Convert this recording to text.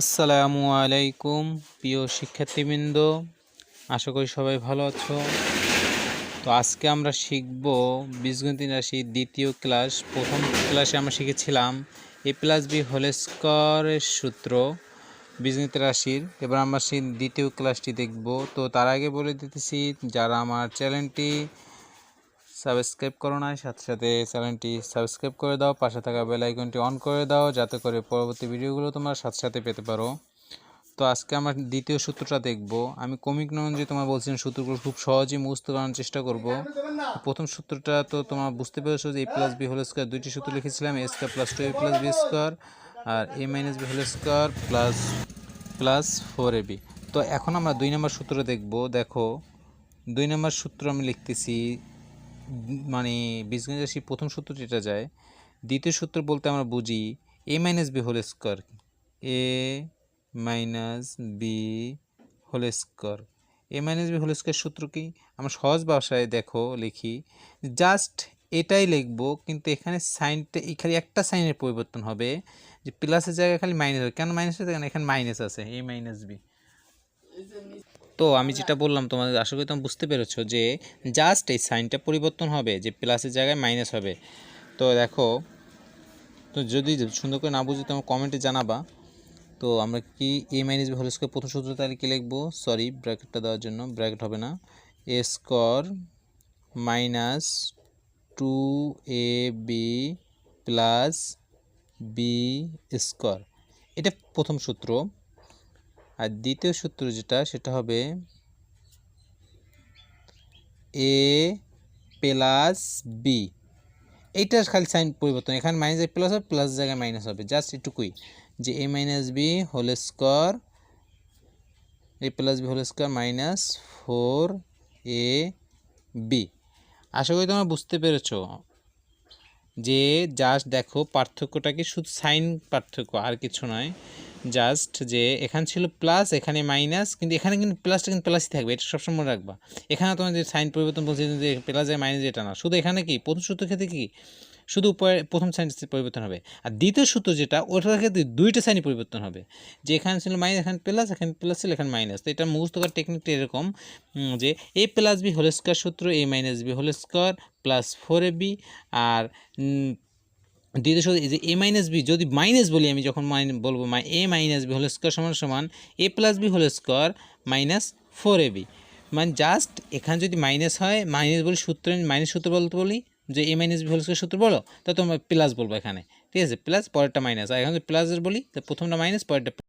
আসসালামু আলাইকুম প্রিয় শিক্ষার্থীবৃন্দ, আশা করি সবাই ভালো আছো। তো আজকে আমরা শিখব বীজগণিত রাশির দ্বিতীয় ক্লাস। প্রথম ক্লাসে আমরা শিখেছিলাম a প্লাস বি হোল স্কোয়ারের সূত্র বীজগণিত রাশির। এবার আমরা সেই দ্বিতীয় ক্লাসটি দেখব। তো তার আগে বলে দিতেছি, যারা আমার চ্যানেলটি সাবস্ক্রাইব করো না, সাথে সাথে চ্যানেলটি সাবস্ক্রাইব করে দাও, পাশে থাকা বেল আইকনটি অন করে দাও, যাতে করে পরবর্তী ভিডিওগুলো তোমরা সাথে সাথে পেতে পারো। তো আজকে আমরা দ্বিতীয় সূত্রটা দেখব। আমি কমিক নন যে তোমার বলছিলাম সূত্রগুলো খুব সহজেই মুখস্থ করার চেষ্টা করব। প্রথম সূত্রটা তো তোমরা বুঝতে পেরেছো যে A plus B whole square, দুইটি সূত্র লিখেছিলাম, A square plus two A plus B square আর A minus B whole square plus plus four A B. তো এখন আমরা 2 নম্বর সূত্র দেখব। দেখো 2 নম্বর সূত্র আমি লিখতেছি, মানে বীজগণিত রাশির প্রথম সূত্রটি এটা যায়। দ্বিতীয় সূত্র বলতে আমরা বুঝি এ মাইনাস বি হোল স্কোয়ার, এ মাইনাস বি হোল স্কোয়ার। এ মাইনাস বি হোল স্কোয়ার সূত্র কি? আমরা সহজ ভাষায় দেখো লিখি, জাস্ট এটাই লিখবো, কিন্তু এখানে সাইনটা খালি একটা সাইনের পরিবর্তন হবে, যে প্লাসের জায়গায় খালি মাইনাস হবে। কেন মাইনাস হবে? কারণ এখানে মাইনাস আছে, এ মাইনাস বি। তো আমি যেটা বললাম তোমাদের, আশা করি তোমরা বুঝতে পেরেছো যে জাস্ট এই সাইনটা পরিবর্তন হবে, যে প্লাসের জায়গায় মাইনাস হবে। তো দেখো, তো যদি সুন্দর করে না বুঝি তোমার কমেন্টে জানাবা। তো আমরা কি এ মাইনাস বি হোল স্কোয়ার প্রথম সূত্র তাহলে কী লিখবো? সরি, ব্র্যাকেটটা দেওয়ার জন্য ব্র্যাকেট হবে না, এ square minus two A B plus B square, এটা প্রথম সূত্র। আর দ্বিতীয় সূত্র যেটা, সেটা হবে এ প্লাস বি। এইটার খালি সাইন পরিবর্তন, এখানে মাইনাস প্লাস হবে, প্লাস জায়গায় মাইনাস হবে, জাস্ট এটুকুই, যে A minus B whole square, A plus B whole square minus four A B. আশা করি তোমরা বুঝতে পেরেছ যে জাস্ট দেখো পার্থক্যটা কি, শুধু সাইন পার্থক্য, আর কিছু নয়। জাস্ট যে এখানে ছিল প্লাস, এখানে মাইনাস, কিন্তু এখানে কিন্তু প্লাসটা কিন্তু প্লাসই থাকবে, এটা সবসময় মনে রাখবা। এখানে তোমার যে সাইন পরিবর্তন বলছে যে প্লাস যায় মাইনাস, এটা না, শুধু এখানে কি প্রথম সূত্রের ক্ষেত্রে কি শুধু উপরে প্রথম সাইন পরিবর্তন হবে, আর দ্বিতীয় সূত্র যেটা, ওটার ক্ষেত্রে দুইটা সাইনই পরিবর্তন হবে, যে এখানে ছিল মাইনাস, এখানে প্লাস, এখানে প্লাস ছিল, এখানে মাইনাস। তো এটা মুখস্থ করার টেকনিকটা এরকম, যে A plus B whole square সূত্র A minus B whole square plus four A B. আর দ্বিতীয় সূত্র যে এ মাইনাস বি, যদি মাইনাস বলি আমি, যখন বলবো A minus B whole square সমান সমান A plus B whole square minus four A B. মানে জাস্ট এখানে যদি মাইনাস হয়, মাইনাস বলি সূত্র, মাইনাস সূত্র বলতে বলি যে A minus B whole square সূত্র বলো, তা তোমরা প্লাস বলবো এখানে, ঠিক আছে, প্লাস পরেরটা মাইনাস। আর এখানে যদি প্লাসের বলি, তো প্রথমটা মাইনাস, পরেরটা